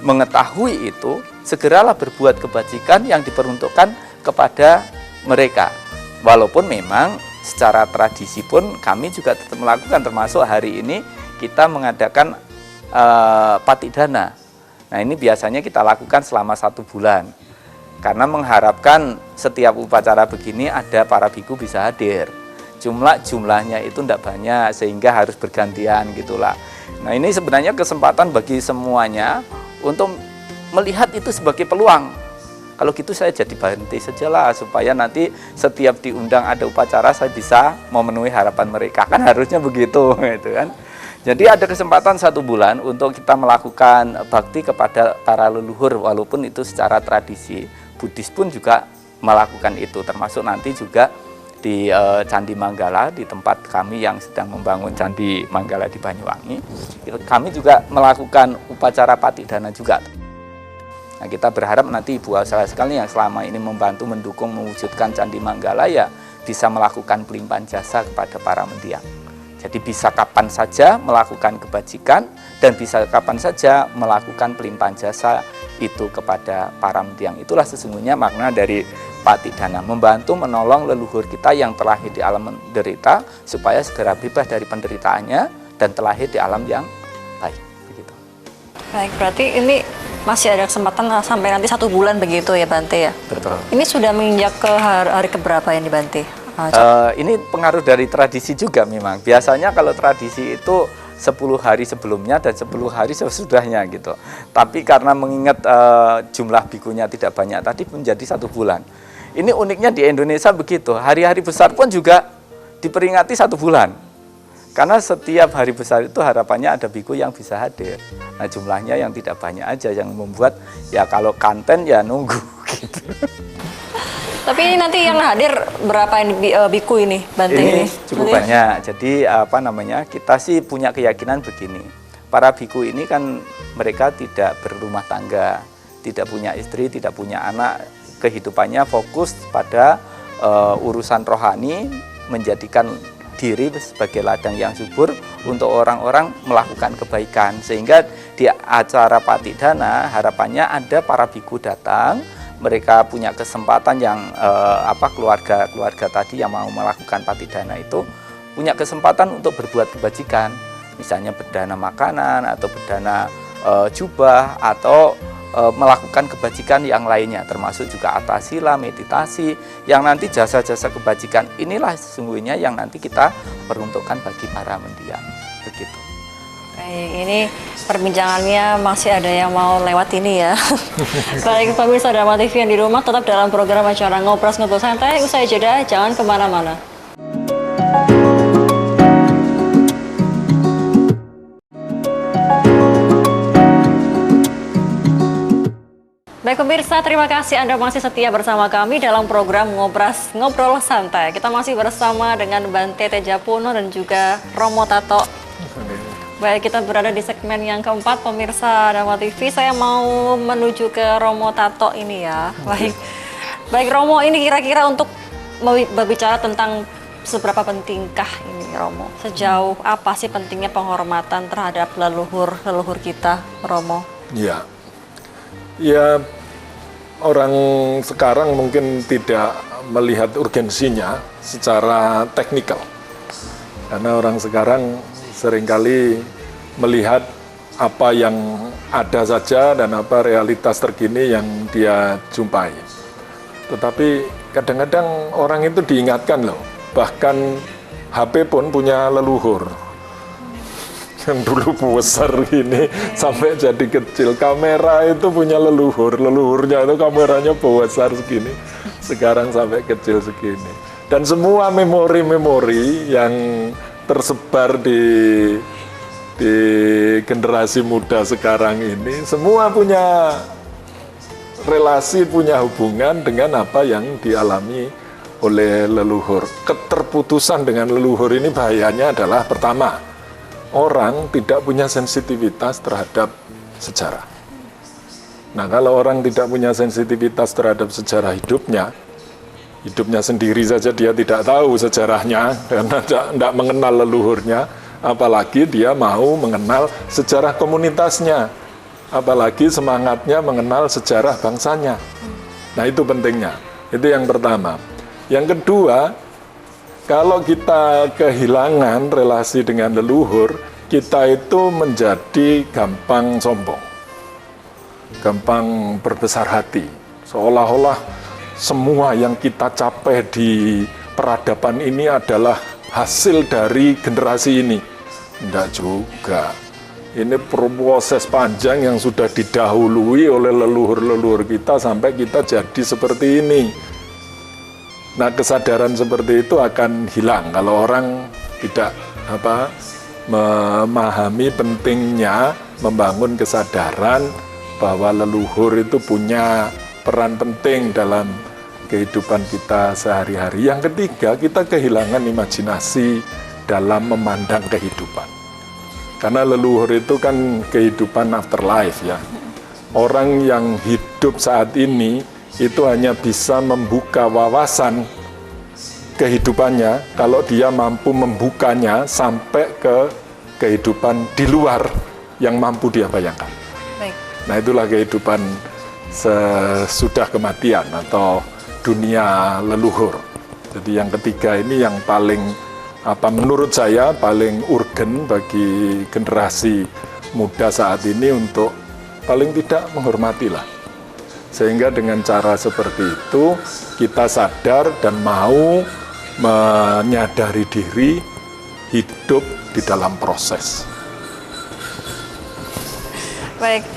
S2: mengetahui itu, segeralah berbuat kebajikan yang diperuntukkan kepada mereka. Walaupun memang secara tradisi pun kami juga tetap melakukan, termasuk hari ini kita mengadakan patidana. Nah ini biasanya kita lakukan selama 1 bulan. Karena mengharapkan setiap upacara begini ada para biku bisa hadir. Jumlahnya itu tidak banyak sehingga harus bergantian gitulah. Nah ini sebenarnya kesempatan bagi semuanya untuk melihat itu sebagai peluang. Kalau gitu saya jadi Bante sajalah supaya nanti setiap diundang ada upacara saya bisa memenuhi harapan mereka. Kan harusnya begitu gitu kan. Jadi ada kesempatan 1 bulan untuk kita melakukan bakti kepada para leluhur walaupun itu secara tradisi. Buddhis pun juga melakukan itu, termasuk nanti juga di Candi Manggala, di tempat kami yang sedang membangun Candi Manggala di Banyuwangi. Kami juga melakukan upacara patidana juga. Nah, kita berharap nanti Ibu salah sekali yang selama ini membantu mendukung mewujudkan Candi Manggala ya bisa melakukan pelimpahan jasa kepada para mendiang. Jadi bisa kapan saja melakukan kebajikan dan bisa kapan saja melakukan pelimpahan jasa itu kepada para mendiang. Itulah sesungguhnya makna dari patidana, membantu menolong leluhur kita yang terlahir di alam menderita supaya segera bebas dari penderitaannya dan terlahir di alam yang baik. Begitu.
S1: Baik, berarti ini masih ada kesempatan sampai nanti 1 bulan begitu ya Bante ya?
S2: Betul.
S1: Ini sudah menginjak ke hari keberapa ini Bante?
S2: Ini pengaruh dari tradisi juga memang. Biasanya kalau tradisi itu 10 hari sebelumnya dan 10 hari sesudahnya gitu. Tapi karena mengingat jumlah bikunya tidak banyak tadi menjadi 1 bulan. Ini uniknya di Indonesia begitu. Hari-hari besar pun juga diperingati 1 bulan. Karena setiap hari besar itu harapannya ada biku yang bisa hadir. Nah jumlahnya yang tidak banyak aja yang membuat ya kalau kanten ya nunggu gitu.
S1: Tapi ini nanti yang hadir berapa ini biku ini Bante ini?
S2: Cukup banyak. Jadi kita sih punya keyakinan begini. Para biku ini kan mereka tidak berumah tangga, tidak punya istri, tidak punya anak. Kehidupannya fokus pada urusan rohani, menjadikan diri sebagai ladang yang subur untuk orang-orang melakukan kebaikan. Sehingga di acara patidana harapannya ada para biku datang, mereka punya kesempatan yang keluarga tadi yang mau melakukan patidana itu punya kesempatan untuk berbuat kebajikan, misalnya berdana makanan atau berdana jubah atau melakukan kebajikan yang lainnya, termasuk juga atasila, meditasi, yang nanti jasa-jasa kebajikan inilah sesungguhnya yang nanti kita peruntukkan bagi para mendiang, begitu.
S1: Baik, ini perbincangannya masih ada yang mau lewat ini ya. Baik, pemirsa Dharma TV yang di rumah tetap dalam program acara Ngobrol Santai. Usai jeda, jangan kemana-mana. Baik pemirsa, terima kasih Anda masih setia bersama kami dalam program Ngobrol Santai. Kita masih bersama dengan Bante Tejapuno dan juga Romo Tato. Baik, kita berada di segmen yang keempat, pemirsa Dharma TV. Saya mau menuju ke Romo Tato ini ya. Baik Romo, ini kira-kira untuk berbicara tentang seberapa pentingkah ini Romo? Sejauh apa sih pentingnya penghormatan terhadap leluhur kita, Romo?
S3: Ya, orang sekarang mungkin tidak melihat urgensinya secara teknikal. Karena orang sekarang seringkali melihat apa yang ada saja dan apa realitas terkini yang dia jumpai. Tetapi kadang-kadang orang itu diingatkan loh, bahkan HP pun punya leluhur. Yang dulu besar gini sampai jadi kecil, kamera itu punya leluhurnya itu kameranya besar segini, sekarang sampai kecil segini. Dan semua memori-memori yang tersebar di generasi muda sekarang ini semua punya relasi, punya hubungan dengan apa yang dialami oleh leluhur. Keterputusan dengan leluhur ini bahayanya adalah pertama, orang tidak punya sensitivitas terhadap sejarah. Nah, kalau orang tidak punya sensitivitas terhadap sejarah hidupnya sendiri saja dia tidak tahu sejarahnya karena tidak mengenal leluhurnya, apalagi dia mau mengenal sejarah komunitasnya, apalagi semangatnya mengenal sejarah bangsanya. Nah, itu pentingnya. Itu yang pertama. Yang kedua, kalau kita kehilangan relasi dengan leluhur, kita itu menjadi gampang sombong, gampang berbesar hati. Seolah-olah semua yang kita capai di peradaban ini adalah hasil dari generasi ini. Tidak juga. Ini proses panjang yang sudah didahului oleh leluhur-leluhur kita sampai kita jadi seperti ini. Nah, kesadaran seperti itu akan hilang kalau orang tidak memahami pentingnya membangun kesadaran bahwa leluhur itu punya peran penting dalam kehidupan kita sehari-hari. Yang ketiga, kita kehilangan imajinasi dalam memandang kehidupan. Karena leluhur itu kan kehidupan afterlife ya. Orang yang hidup saat ini itu hanya bisa membuka wawasan kehidupannya kalau dia mampu membukanya sampai ke kehidupan di luar yang mampu dia bayangkan.
S1: Baik.
S3: Nah, itulah kehidupan sesudah kematian atau dunia leluhur. Jadi yang ketiga ini yang paling menurut saya paling urgen bagi generasi muda saat ini untuk paling tidak menghormatilah. Sehingga dengan cara seperti itu kita sadar dan mau menyadari diri hidup di dalam proses.
S1: Baik.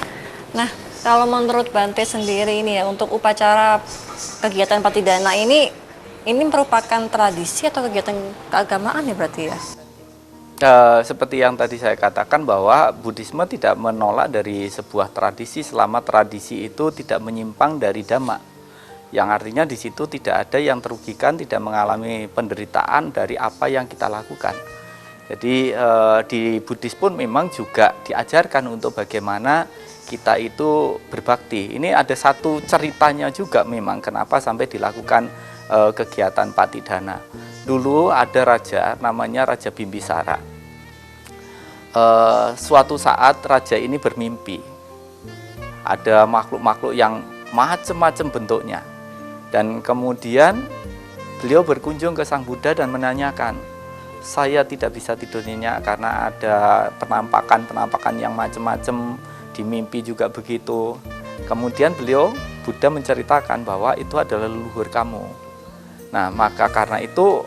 S1: Nah, kalau menurut Bante sendiri ini ya, untuk upacara kegiatan Patidana ini merupakan tradisi atau kegiatan keagamaan ya berarti ya?
S2: Seperti yang tadi saya katakan bahwa Buddhisme tidak menolak dari sebuah tradisi selama tradisi itu tidak menyimpang dari Dhamma. Yang artinya di situ tidak ada yang terugikan, tidak mengalami penderitaan dari apa yang kita lakukan. Jadi di Buddhis pun memang juga diajarkan untuk bagaimana kita itu berbakti. Ini ada satu ceritanya juga memang kenapa sampai dilakukan kegiatan Patidana. Dulu ada raja namanya Raja Bimbisara. Suatu saat raja ini bermimpi. Ada makhluk-makhluk yang macam-macam bentuknya. Dan kemudian beliau berkunjung ke Sang Buddha dan menanyakan, saya tidak bisa tidur nyenyak karena ada penampakan-penampakan yang macam-macam, di mimpi juga begitu. Kemudian Buddha menceritakan bahwa itu adalah leluhur kamu. Nah, maka karena itu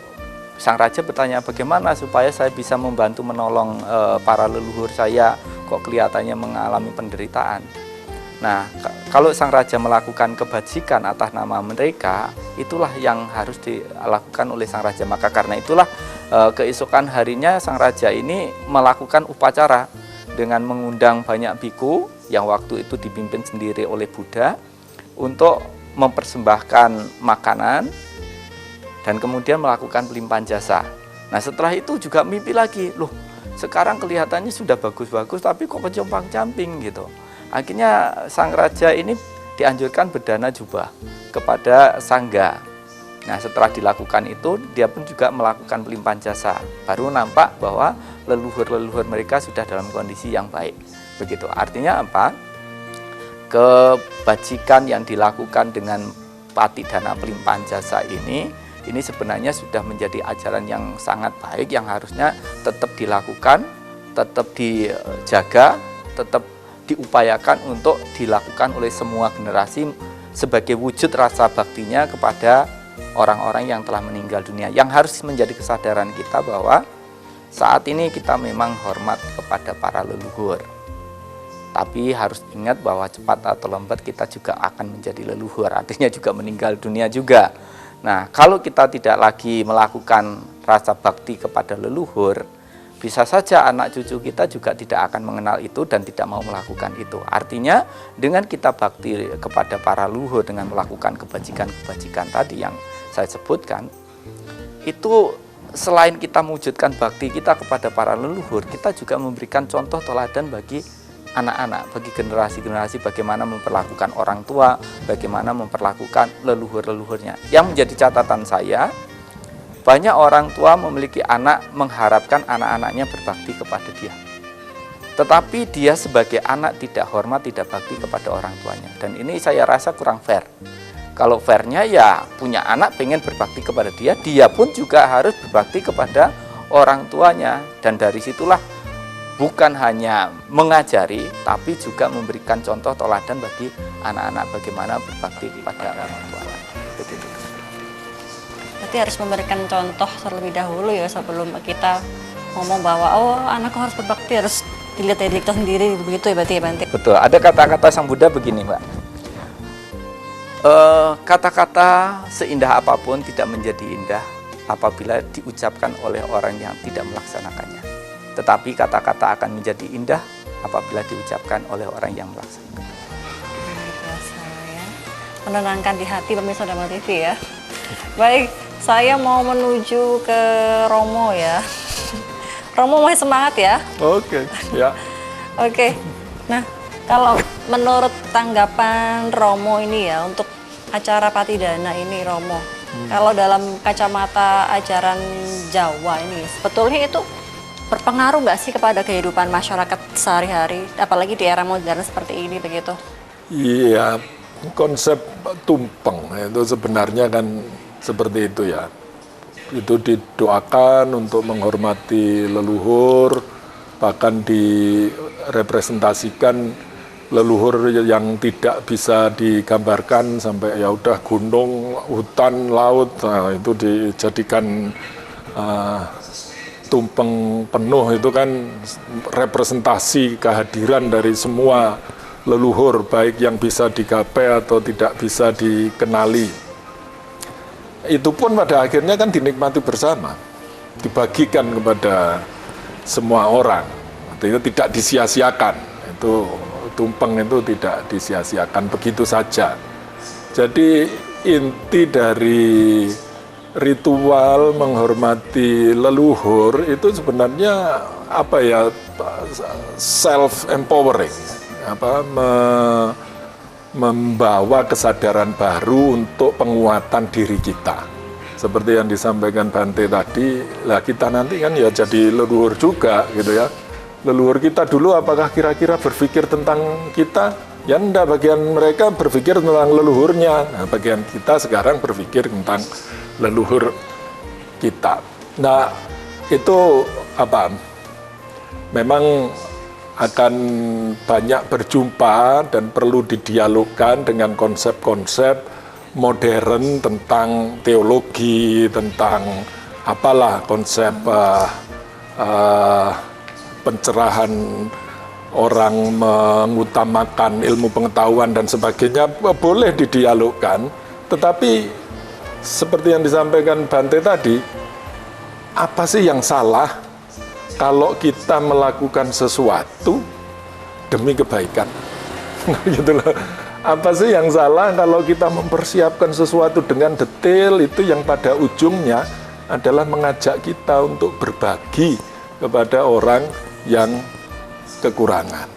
S2: sang raja bertanya, bagaimana supaya saya bisa membantu menolong para leluhur saya, kok kelihatannya mengalami penderitaan. Nah, kalau sang raja melakukan kebajikan atas nama mereka, itulah yang harus dilakukan oleh sang raja. Maka karena itulah keesokan harinya sang raja ini melakukan upacara dengan mengundang banyak biku yang waktu itu dipimpin sendiri oleh Buddha untuk mempersembahkan makanan dan kemudian melakukan pelimpahan jasa. Nah, setelah itu juga mimpi lagi, loh sekarang kelihatannya sudah bagus-bagus tapi kok kejompang-camping gitu. Akhirnya sang raja ini dianjurkan berdana jubah kepada sangga. Nah, setelah dilakukan itu, dia pun juga melakukan pelimpahan jasa. Baru nampak bahwa leluhur-leluhur mereka sudah dalam kondisi yang baik. Begitu. Artinya apa? Kebajikan yang dilakukan dengan Patidana pelimpahan jasa ini sebenarnya sudah menjadi ajaran yang sangat baik yang harusnya tetap dilakukan, tetap dijaga, tetap diupayakan untuk dilakukan oleh semua generasi sebagai wujud rasa baktinya kepada orang-orang yang telah meninggal dunia. Yang harus menjadi kesadaran kita bahwa saat ini kita memang hormat kepada para leluhur. Tapi harus ingat bahwa cepat atau lambat kita juga akan menjadi leluhur, artinya juga meninggal dunia juga. Nah, kalau kita tidak lagi melakukan rasa bakti kepada leluhur, bisa saja anak cucu kita juga tidak akan mengenal itu dan tidak mau melakukan itu. Artinya dengan kita bakti kepada para leluhur dengan melakukan kebajikan-kebajikan tadi yang saya sebutkan, itu selain kita mewujudkan bakti kita kepada para leluhur, kita juga memberikan contoh teladan bagi anak-anak, bagi generasi-generasi bagaimana memperlakukan orang tua, bagaimana memperlakukan leluhur-leluhurnya. Yang menjadi catatan saya, banyak orang tua memiliki anak mengharapkan anak-anaknya berbakti kepada dia. Tetapi dia sebagai anak tidak hormat, tidak bakti kepada orang tuanya. Dan ini saya rasa kurang fair. Kalau fairnya ya punya anak pengen berbakti kepada dia, dia pun juga harus berbakti kepada orang tuanya. Dan dari situlah bukan hanya mengajari, tapi juga memberikan contoh teladan bagi anak-anak bagaimana berbakti kepada orang tua. Begitu.
S1: Berarti harus memberikan contoh terlebih dahulu ya sebelum kita ngomong bahwa oh anakku harus berbakti, harus dilihat dari kita sendiri, begitu ya berarti ya Bante?
S2: Betul, ada kata-kata Sang Buddha begini, Mbak. Kata-kata seindah apapun tidak menjadi indah apabila diucapkan oleh orang yang tidak melaksanakannya. Tetapi kata-kata akan menjadi indah apabila diucapkan oleh orang yang melaksanakannya.
S1: Biasa ya. Menenangkan di hati pemirsa Dharma TV ya. Baik, saya mau menuju ke Romo ya. Romo masih semangat ya?
S3: Oke, ya.
S1: Oke. Nah, kalau menurut tanggapan Romo ini ya untuk acara Patidana ini Romo, kalau dalam kacamata ajaran Jawa ini sebetulnya itu berpengaruh nggak sih kepada kehidupan masyarakat sehari-hari, apalagi di era modern seperti ini begitu?
S3: Iya, konsep tumpeng itu sebenarnya kan seperti itu ya. Itu didoakan untuk menghormati leluhur, bahkan direpresentasikan leluhur yang tidak bisa digambarkan sampai ya udah gunung, hutan, laut, nah, itu dijadikan tumpeng penuh. Itu kan representasi kehadiran dari semua leluhur, baik yang bisa digapai atau tidak bisa dikenali. Itu pun pada akhirnya kan dinikmati bersama, dibagikan kepada semua orang. Artinya tidak disia-siakan. Itu tumpeng itu tidak disia-siakan begitu saja. Jadi inti dari ritual menghormati leluhur itu sebenarnya apa ya, self empowering, membawa kesadaran baru untuk penguatan diri kita. Seperti yang disampaikan Bante tadi, lah kita nanti kan ya jadi leluhur juga gitu ya. Leluhur kita dulu apakah kira-kira berpikir tentang kita? Ya enggak, bagian mereka berpikir tentang leluhurnya. Nah, bagian kita sekarang berpikir tentang leluhur kita. Nah, itu apa? Memang akan banyak berjumpa dan perlu didialogkan dengan konsep-konsep modern tentang teologi, tentang apalah konsep pencerahan orang, mengutamakan ilmu pengetahuan dan sebagainya, boleh didialogkan. Tetapi seperti yang disampaikan Bante tadi, apa sih yang salah kalau kita melakukan sesuatu demi kebaikan? Gitu loh. Apa sih yang salah kalau kita mempersiapkan sesuatu dengan detail, itu yang pada ujungnya adalah mengajak kita untuk berbagi kepada orang yang kekurangan.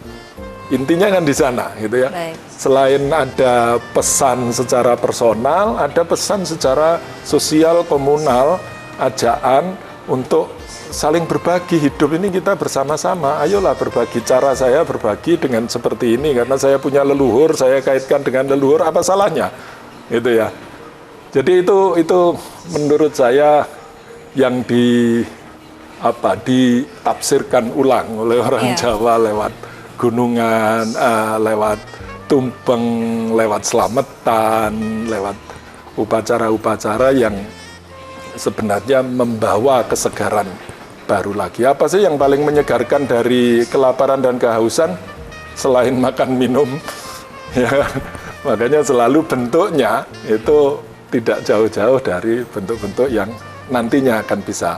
S3: Intinya kan di sana, gitu ya.
S1: Baik.
S3: Selain ada pesan secara personal, ada pesan secara sosial, komunal, ajaan untuk saling berbagi. Hidup ini kita bersama-sama, ayolah berbagi. Cara saya berbagi dengan seperti ini, karena saya punya leluhur, saya kaitkan dengan leluhur, apa salahnya? Gitu ya. Jadi itu menurut saya yang ditafsirkan ulang oleh orang Jawa lewat gunungan, lewat tumpeng, lewat selamatan, lewat upacara-upacara yang sebenarnya membawa kesegaran baru lagi. Apa sih yang paling menyegarkan dari kelaparan dan kehausan selain makan minum? Ya, makanya selalu bentuknya itu tidak jauh-jauh dari bentuk-bentuk yang nantinya akan bisa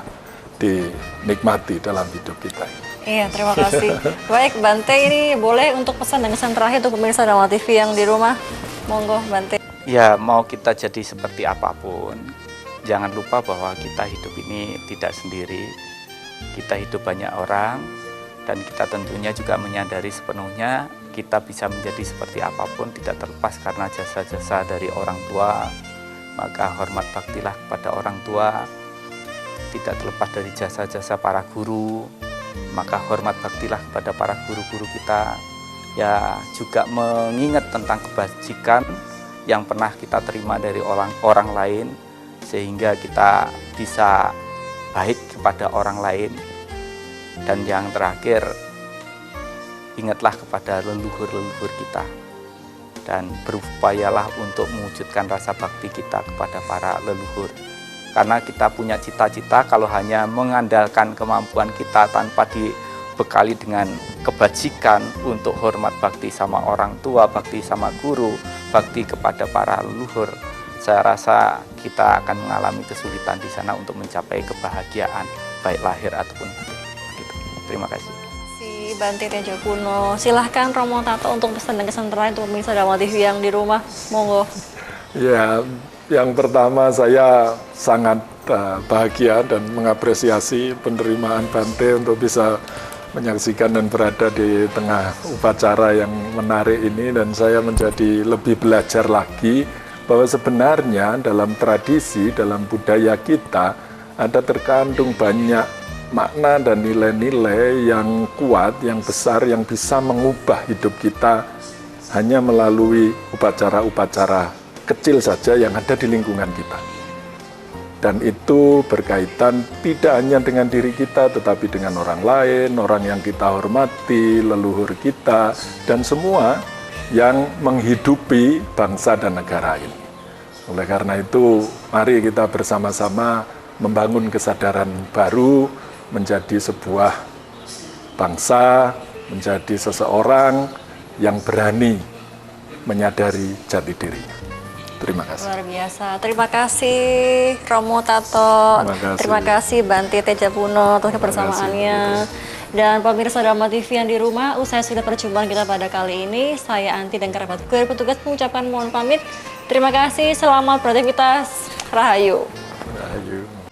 S3: dinikmati dalam hidup kita.
S1: Iya, terima kasih. Baik, Bante, ini boleh untuk pesan dan kesan terakhir untuk pemirsa Dharma TV yang di rumah. Monggo, Bante.
S2: Ya, mau kita jadi seperti apapun, jangan lupa bahwa kita hidup ini tidak sendiri. Kita hidup banyak orang, dan kita tentunya juga menyadari sepenuhnya kita bisa menjadi seperti apapun tidak terlepas karena jasa-jasa dari orang tua. Maka hormat baktilah kepada orang tua, tidak terlepas dari jasa-jasa para guru, maka hormat baktilah kepada para guru-guru kita. Ya, juga mengingat tentang kebajikan yang pernah kita terima dari orang lain, sehingga kita bisa baik kepada orang lain. Dan yang terakhir, ingatlah kepada leluhur-leluhur kita dan berupayalah untuk mewujudkan rasa bakti kita kepada para leluhur. Karena kita punya cita-cita, kalau hanya mengandalkan kemampuan kita tanpa dibekali dengan kebajikan untuk hormat bakti sama orang tua, bakti sama guru, bakti kepada para leluhur, saya rasa kita akan mengalami kesulitan di sana untuk mencapai kebahagiaan baik lahir ataupun batin. Begitu. Terima kasih.
S1: Si Bante Teja Puno, silahkan Romo Tato untuk pesan dan kesan terakhir untuk pemirsa Dharma TV yang di rumah, monggo.
S3: Ya, yang pertama saya sangat bahagia dan mengapresiasi penerimaan Bante untuk bisa menyaksikan dan berada di tengah upacara yang menarik ini, dan saya menjadi lebih belajar lagi bahwa sebenarnya dalam tradisi, dalam budaya kita ada terkandung banyak makna dan nilai-nilai yang kuat, yang besar, yang bisa mengubah hidup kita hanya melalui upacara-upacara kecil saja yang ada di lingkungan kita. Dan itu berkaitan tidak hanya dengan diri kita, tetapi dengan orang lain, orang yang kita hormati, leluhur kita, dan semua yang menghidupi bangsa dan negara ini. Oleh karena itu, mari kita bersama-sama membangun kesadaran baru, menjadi sebuah bangsa, menjadi seseorang yang berani menyadari jati dirinya. Terima kasih.
S1: Luar biasa. Terima kasih Romo Tato. Terima kasih Bante Teja Puno atas kebersamaannya. Dan pemirsa Dharma TV yang di rumah, usai sudah perjumpaan kita pada kali ini, saya Anti dan kerabat dari petugas mengucapkan mohon pamit. Terima kasih, selamat beraktivitas. Rahayu.
S3: Rahayu.